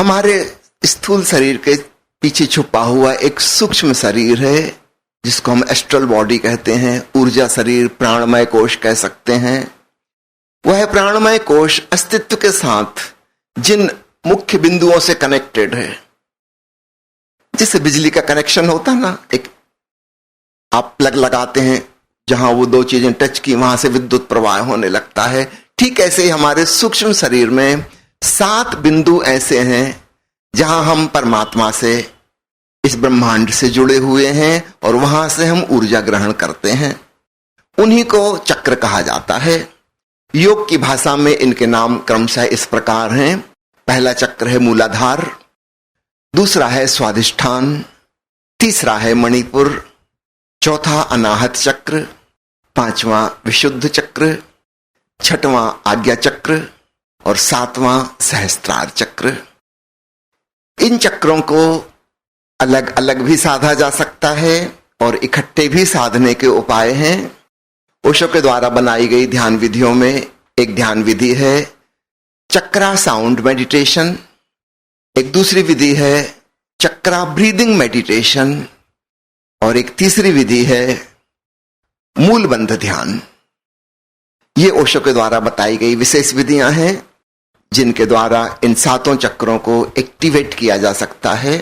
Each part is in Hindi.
हमारे स्थूल शरीर के पीछे छुपा हुआ एक सूक्ष्म शरीर है जिसको हम एस्ट्रल बॉडी कहते हैं, ऊर्जा शरीर, प्राणमय कोश कह सकते हैं। वह प्राणमय कोश अस्तित्व के साथ जिन मुख्य बिंदुओं से कनेक्टेड है, जिससे बिजली का कनेक्शन होता है ना, एक आप प्लग लगाते हैं, जहां वो दो चीजें टच की वहां से विद्युत प्रवाह होने लगता है। ठीक ऐसे ही हमारे सूक्ष्म शरीर में 7 बिंदु ऐसे हैं जहां हम परमात्मा से, इस ब्रह्मांड से जुड़े हुए हैं और वहां से हम ऊर्जा ग्रहण करते हैं। उन्हीं को चक्र कहा जाता है। योग की भाषा में इनके नाम क्रमशः इस प्रकार हैं। पहला चक्र है मूलाधार, दूसरा है स्वाधिष्ठान, तीसरा है मणिपुर, चौथा अनाहत चक्र, पांचवां विशुद्ध चक्र, छठवां आज्ञा चक्र और 7वां सहस्त्रार चक्र। इन चक्रों को अलग अलग भी साधा जा सकता है और इकट्ठे भी साधने के उपाय हैं। ओशो के द्वारा बनाई गई ध्यान विधियों में एक ध्यान विधि है चक्रा साउंड मेडिटेशन, एक दूसरी विधि है चक्रा ब्रीदिंग मेडिटेशन और एक तीसरी विधि है मूलबंध ध्यान। ये ओशो के द्वारा बताई गई विशेष विधियां हैं जिनके द्वारा इन 7 चक्रों को एक्टिवेट किया जा सकता है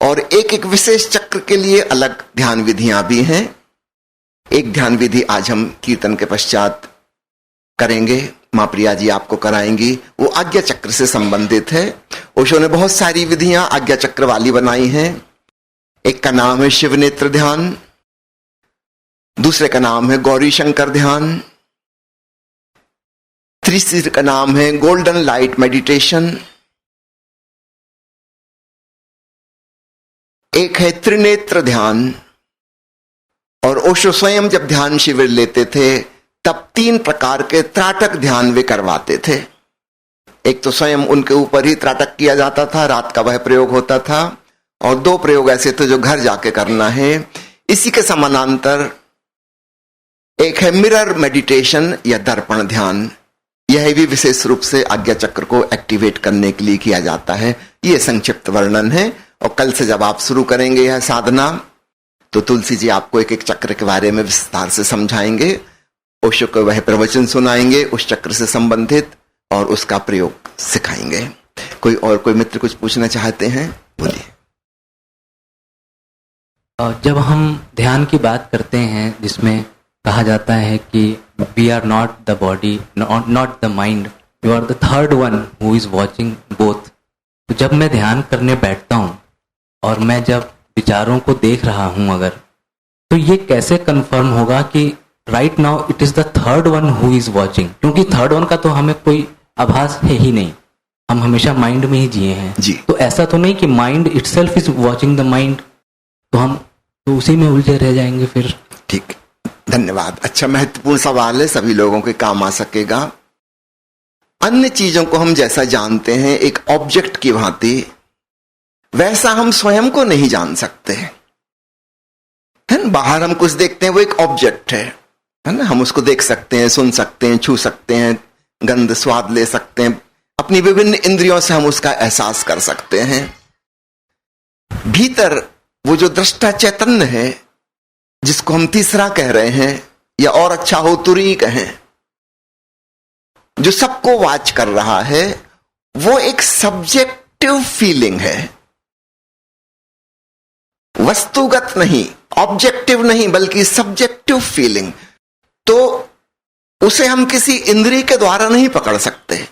और एक एक विशेष चक्र के लिए अलग ध्यान विधियां भी हैं। एक ध्यान विधि आज हम कीर्तन के पश्चात करेंगे, मां प्रिया जी आपको कराएंगी, वो आज्ञा चक्र से संबंधित है। ओशो ने बहुत सारी विधियां आज्ञा चक्र वाली बनाई हैं। एक का नाम है शिव नेत्र ध्यान, दूसरे का नाम है गौरी शंकर ध्यान, तीसरे का नाम है गोल्डन लाइट मेडिटेशन, एक है त्रिनेत्र ध्यान। और ओशो स्वयं जब ध्यान शिविर लेते थे तब 3 प्रकार के त्राटक ध्यान वे करवाते थे। एक तो स्वयं उनके ऊपर ही त्राटक किया जाता था, रात का वह प्रयोग होता था, और 2 प्रयोग ऐसे थे जो घर जाके करना है। इसी के समानांतर एक है मिरर मेडिटेशन या दर्पण ध्यान। यह भी विशेष रूप से आज्ञा चक्र को एक्टिवेट करने के लिए किया जाता है। यह संक्षिप्त वर्णन है और कल से जब आप शुरू करेंगे यह साधना तो तुलसी जी आपको एक एक चक्र के बारे में विस्तार से समझाएंगे। ओशो को वह प्रवचन सुनाएंगे उस चक्र से संबंधित और उसका प्रयोग सिखाएंगे। कोई मित्र कुछ पूछना चाहते हैं, बोलिए। जब हम ध्यान की बात करते हैं जिसमें कहा जाता है कि we are not the body, not the mind, you are the third one who is watching both. तो जब मैं ध्यान करने बैठता हूँ और मैं जब विचारों को देख रहा हूं अगर, तो ये कैसे कंफर्म होगा कि right now it is the third one who is watching? क्योंकि थर्ड वन का तो हमें कोई आभास है ही नहीं, हम हमेशा माइंड में ही जिए हैं जी। तो ऐसा तो नहीं कि mind itself is watching the mind, तो हम तो उसी में उलझे रह जाएंगे फिर। ठीक, धन्यवाद। अच्छा, महत्वपूर्ण सवाल है, सभी लोगों के काम आ सकेगा। अन्य चीजों को हम जैसा जानते हैं एक ऑब्जेक्ट की भांति, वैसा हम स्वयं को नहीं जान सकते है ना। बाहर हम कुछ देखते हैं वो एक ऑब्जेक्ट है ना, हम उसको देख सकते हैं, सुन सकते हैं, छू सकते हैं, गंध स्वाद ले सकते हैं, अपनी विभिन्न इंद्रियों से हम उसका एहसास कर सकते हैं। भीतर वो जो दृष्टा चैतन्य है जिसको हम तीसरा कह रहे हैं या और अच्छा हो तुरी कहें, जो सबको वाच कर रहा है, वो एक सब्जेक्टिव फीलिंग है, वस्तुगत नहीं, ऑब्जेक्टिव नहीं, बल्कि सब्जेक्टिव फीलिंग। तो उसे हम किसी इंद्रिय के द्वारा नहीं पकड़ सकते।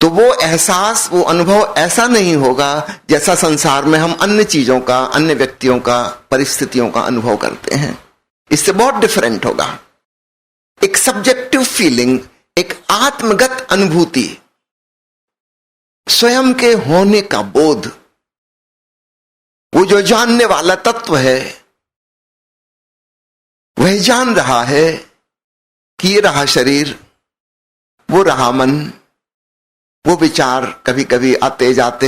तो वो एहसास, वो अनुभव ऐसा नहीं होगा जैसा संसार में हम अन्य चीजों का, अन्य व्यक्तियों का, परिस्थितियों का अनुभव करते हैं। इससे बहुत डिफरेंट होगा। एक सब्जेक्टिव फीलिंग, एक आत्मगत अनुभूति, स्वयं के होने का बोध, वो जो जानने वाला तत्व है वह जान रहा है कि ये रहा शरीर, वो रहा मन, वो विचार कभी कभी आते जाते,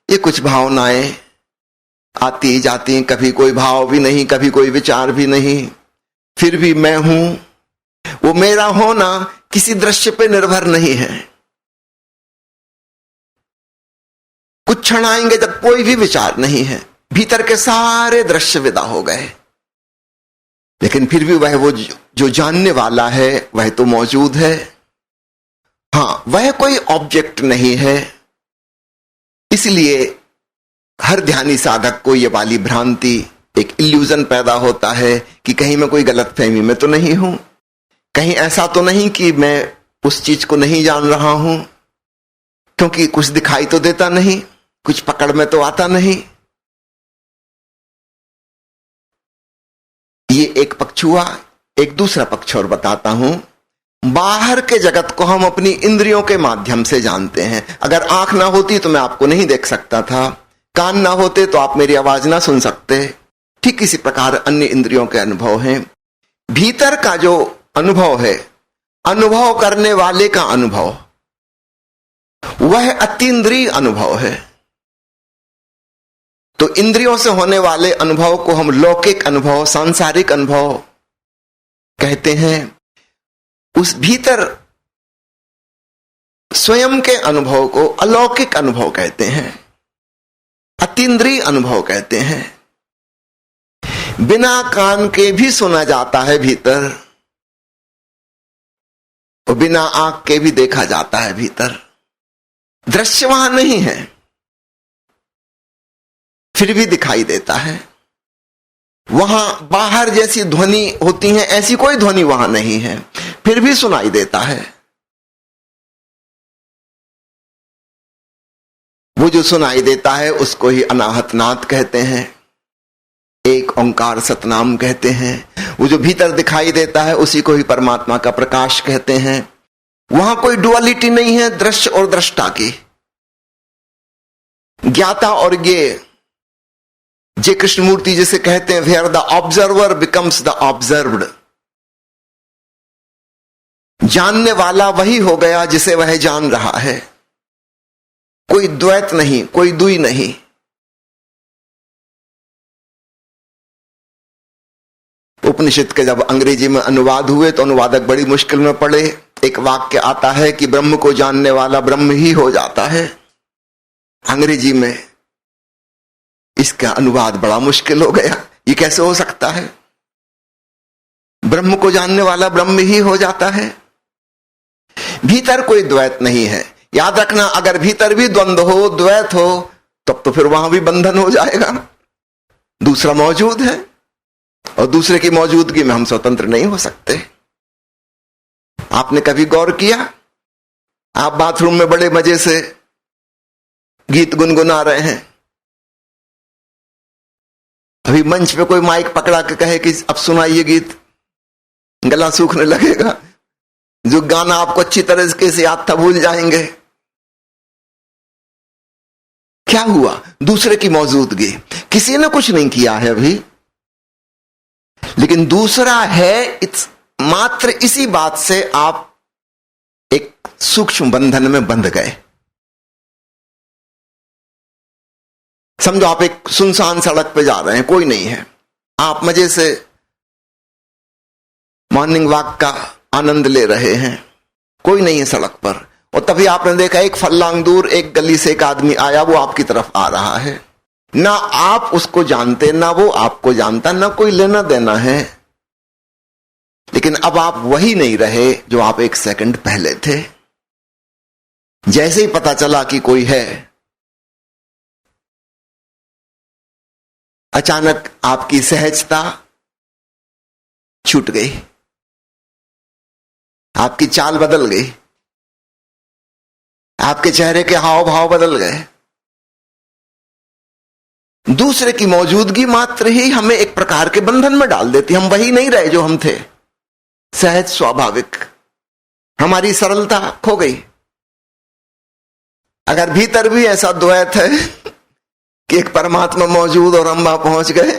ये कुछ भावनाएं आती जाती, कभी कोई भाव भी नहीं, कभी कोई विचार भी नहीं, फिर भी मैं हूं। वो मेरा होना किसी दृश्य पे निर्भर नहीं है। कुछ क्षण आएंगे जब कोई भी विचार नहीं है, भीतर के सारे दृश्य विदा हो गए, लेकिन फिर भी वह वो जो जानने वाला है वह तो मौजूद है। हां, वह कोई ऑब्जेक्ट नहीं है। इसलिए हर ध्यानी साधक को यह वाली भ्रांति, एक इल्यूजन पैदा होता है कि कहीं मैं कोई गलतफहमी में तो नहीं हूं, कहीं ऐसा तो नहीं कि मैं उस चीज को नहीं जान रहा हूं, क्योंकि कुछ दिखाई तो देता नहीं, कुछ पकड़ में तो आता नहीं। ये एक पक्ष हुआ। एक दूसरा पक्ष और बताता हूं। बाहर के जगत को हम अपनी इंद्रियों के माध्यम से जानते हैं। अगर आंख ना होती तो मैं आपको नहीं देख सकता था, कान ना होते तो आप मेरी आवाज ना सुन सकते। ठीक इसी प्रकार अन्य इंद्रियों के अनुभव हैं। भीतर का जो अनुभव है, अनुभव करने वाले का अनुभव, वह अतीन्द्रिय अनुभव है। तो इंद्रियों से होने वाले अनुभव को हम लौकिक अनुभव, सांसारिक अनुभव कहते हैं। उस भीतर स्वयं के अनुभव को अलौकिक अनुभव कहते हैं, अतीन्द्रिय अनुभव कहते हैं। बिना कान के भी सुना जाता है भीतर, और बिना आंख के भी देखा जाता है भीतर। दृश्य वहां नहीं है, फिर भी दिखाई देता है। वहां बाहर जैसी ध्वनि होती है, ऐसी कोई ध्वनि वहां नहीं है, फिर भी सुनाई देता है। वो जो सुनाई देता है उसको ही अनाहत नाद कहते हैं, एक ओंकार सतनाम कहते हैं। वो जो भीतर दिखाई देता है उसी को ही परमात्मा का प्रकाश कहते हैं। वहां कोई डुअलिटी नहीं है दृश्य और दृष्टा की, ज्ञाता और ज्ञेय। जय कृष्णमूर्ति जिसे कहते हैं, where the observer becomes the observed. जानने वाला वही हो गया जिसे वह जान रहा है। कोई द्वैत नहीं, कोई दुई नहीं। उपनिषद के जब अंग्रेजी में अनुवाद हुए तो अनुवादक बड़ी मुश्किल में पड़े। एक वाक्य आता है कि ब्रह्म को जानने वाला ब्रह्म ही हो जाता है। अंग्रेजी में इसका अनुवाद बड़ा मुश्किल हो गया। ये कैसे हो सकता है? ब्रह्म को जानने वाला ब्रह्म ही हो जाता है। भीतर कोई द्वैत नहीं है। याद रखना, अगर भीतर भी द्वंद्व हो, द्वैत हो, तब तो फिर वहां भी बंधन हो जाएगा। दूसरा मौजूद है और दूसरे की मौजूदगी में हम स्वतंत्र नहीं हो सकते। आपने कभी गौर किया, आप बाथरूम में बड़े मजे से गीत गुनगुना रहे हैं, अभी मंच पे कोई माइक पकड़ा के कहे कि अब सुनाइए गीत, गला सूखने लगेगा। जो गाना आपको अच्छी तरह से याद था भूल जाएंगे। क्या हुआ? दूसरे की मौजूदगी। किसी ने कुछ नहीं किया है अभी, लेकिन दूसरा है। मात्र इसी बात से आप एक सूक्ष्म बंधन में बंध गए। समझो आप एक सुनसान सड़क पे जा रहे हैं, कोई नहीं है, आप मजे से मॉर्निंग वॉक का आनंद ले रहे हैं, कोई नहीं है सड़क पर, और तभी आपने देखा एक फर्लांग दूर एक गली से एक आदमी आया, वो आपकी तरफ आ रहा है। ना आप उसको जानते, ना वो आपको जानता, ना कोई लेना देना है, लेकिन अब आप वही नहीं रहे जो आप एक सेकंड पहले थे। जैसे ही पता चला कि कोई है, अचानक आपकी सहजता छूट गई, आपकी चाल बदल गई, आपके चेहरे के हाव भाव बदल गए। दूसरे की मौजूदगी मात्र ही हमें एक प्रकार के बंधन में डाल देती। हम वही नहीं रहे जो हम थे। सहज स्वाभाविक हमारी सरलता खो गई। अगर भीतर भी ऐसा द्वैत है कि एक परमात्मा मौजूद और हम वहां पहुंच गए,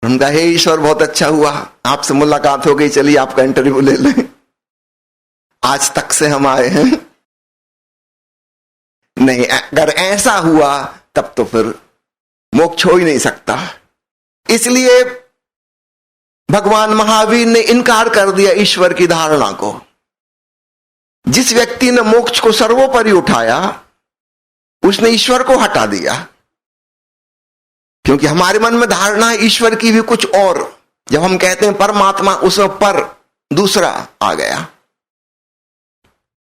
हम कहा हे ईश्वर बहुत अच्छा हुआ, आपसे मुलाकात हो गई, चलिए आपका इंटरव्यू ले लें, आज तक से हम आए हैं। नहीं, अगर ऐसा हुआ तब तो फिर मोक्ष हो ही नहीं सकता। इसलिए भगवान महावीर ने इनकार कर दिया ईश्वर की धारणा को। जिस व्यक्ति ने मोक्ष को सर्वोपरि उठाया, उसने ईश्वर को हटा दिया, क्योंकि हमारे मन में धारणा है ईश्वर की भी कुछ और। जब हम कहते हैं परमात्मा, उसमें पर दूसरा आ गया।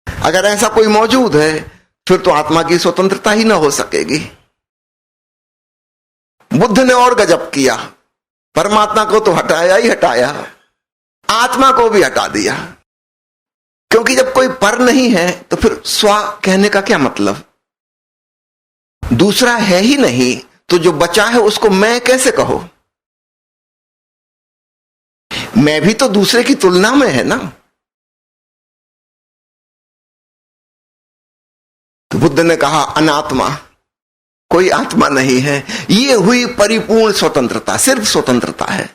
अगर ऐसा कोई मौजूद है फिर तो आत्मा की स्वतंत्रता ही ना हो सकेगी। बुद्ध ने और गजब किया, परमात्मा को तो हटाया ही हटाया, आत्मा को भी हटा दिया। क्योंकि जब कोई पर नहीं है तो फिर स्व कहने का क्या मतलब? दूसरा है ही नहीं तो जो बचा है उसको मैं कैसे कहो? मैं भी तो दूसरे की तुलना में है ना। तो बुद्ध ने कहा अनात्मा, कोई आत्मा नहीं है। ये हुई परिपूर्ण स्वतंत्रता, सिर्फ स्वतंत्रता है।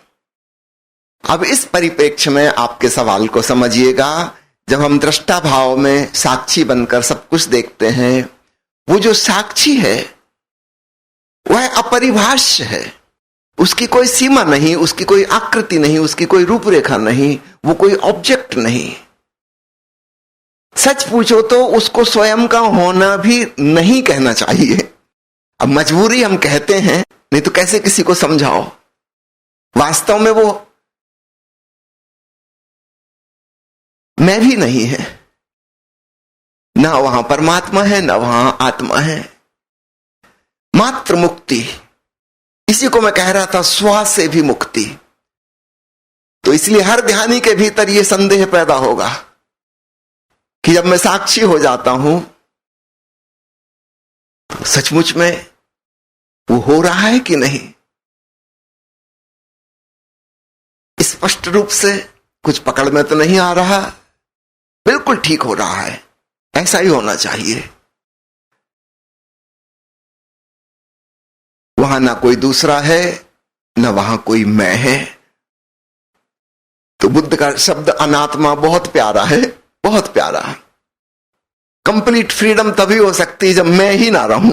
अब इस परिप्रेक्ष्य में आपके सवाल को समझिएगा। जब हम दृष्टा भाव में साक्षी बनकर सब कुछ देखते हैं, वो जो साक्षी है वह अपरिभाष्य है। उसकी कोई सीमा नहीं, उसकी कोई आकृति नहीं, उसकी कोई रूपरेखा नहीं, वो कोई ऑब्जेक्ट नहीं। सच पूछो तो उसको स्वयं का होना भी नहीं कहना चाहिए। अब मजबूरी हम कहते हैं, नहीं तो कैसे किसी को समझाओ? वास्तव में वो मैं भी नहीं है, ना वहां परमात्मा है ना वहां आत्मा है। मात्र मुक्ति, इसी को मैं कह रहा था, स्व से भी मुक्ति। तो इसलिए हर ध्यानी के भीतर यह संदेह पैदा होगा कि जब मैं साक्षी हो जाता हूं तो सचमुच में वो हो रहा है कि नहीं। स्पष्ट रूप से कुछ पकड़ में तो नहीं आ रहा, बिल्कुल ठीक हो रहा है, ऐसा ही होना चाहिए। वहां ना कोई दूसरा है, ना वहां कोई मैं है। तो बुद्ध का शब्द अनात्मा बहुत प्यारा है, बहुत प्यारा। कंप्लीट फ्रीडम तभी हो सकती है जब मैं ही ना रहूं।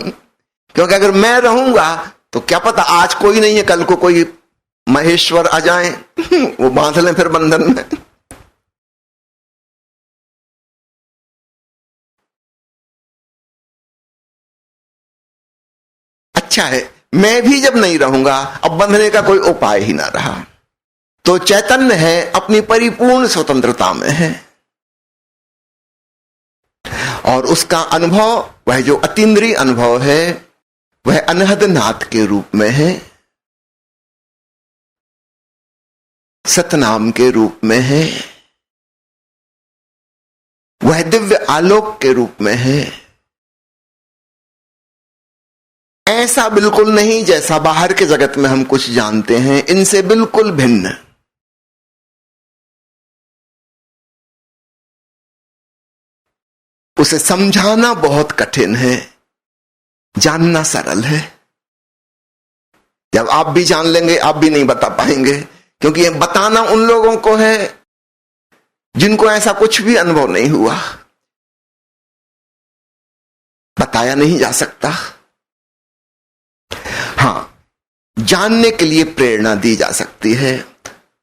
क्योंकि अगर मैं रहूंगा तो क्या पता आज कोई नहीं है, कल को कोई महेश्वर आ जाए, वो बांध लें फिर बंधन में। अच्छा है, मैं भी जब नहीं रहूंगा, अब बंधने का कोई उपाय ही ना रहा। तो चैतन्य है अपनी परिपूर्ण स्वतंत्रता में है, और उसका अनुभव, वह जो अतीन्द्रिय अनुभव है, वह अनहद नाद के रूप में है, सतनाम के रूप में है, वह दिव्य आलोक के रूप में है। ऐसा बिल्कुल नहीं जैसा बाहर के जगत में हम कुछ जानते हैं, इनसे बिल्कुल भिन्न। उसे समझाना बहुत कठिन है, जानना सरल है। जब आप भी जान लेंगे आप भी नहीं बता पाएंगे, क्योंकि ये बताना उन लोगों को है जिनको ऐसा कुछ भी अनुभव नहीं हुआ। बताया नहीं जा सकता। हां, जानने के लिए प्रेरणा दी जा सकती है।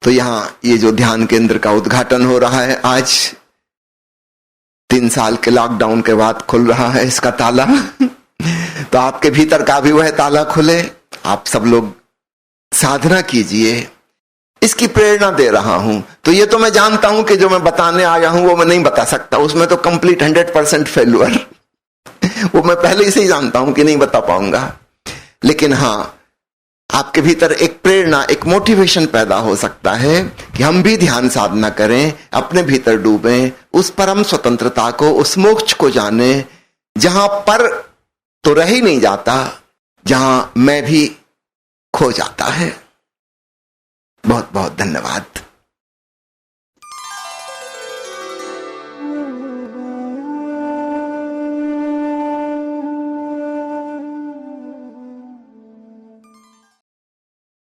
तो यहां ये जो ध्यान केंद्र का उद्घाटन हो रहा है आज, 3 साल के लॉकडाउन के बाद खुल रहा है इसका ताला। तो आपके भीतर का भी वह ताला खुले। आप सब लोग साधना कीजिए, इसकी प्रेरणा दे रहा हूं। तो ये तो मैं जानता हूं कि जो मैं बताने आया हूं वो मैं नहीं बता सकता, उसमें तो कंप्लीट 100% फेल्यूर। वो मैं पहले से ही जानता हूं कि नहीं बता पाऊंगा। लेकिन हां, आपके भीतर एक प्रेरणा, एक मोटिवेशन पैदा हो सकता है कि हम भी ध्यान साधना करें, अपने भीतर डूबें, उस परम स्वतंत्रता को, उस मोक्ष को जाने, जहां पर तो रह ही नहीं जाता, जहां मैं भी खो जाता है। बहुत बहुत धन्यवाद।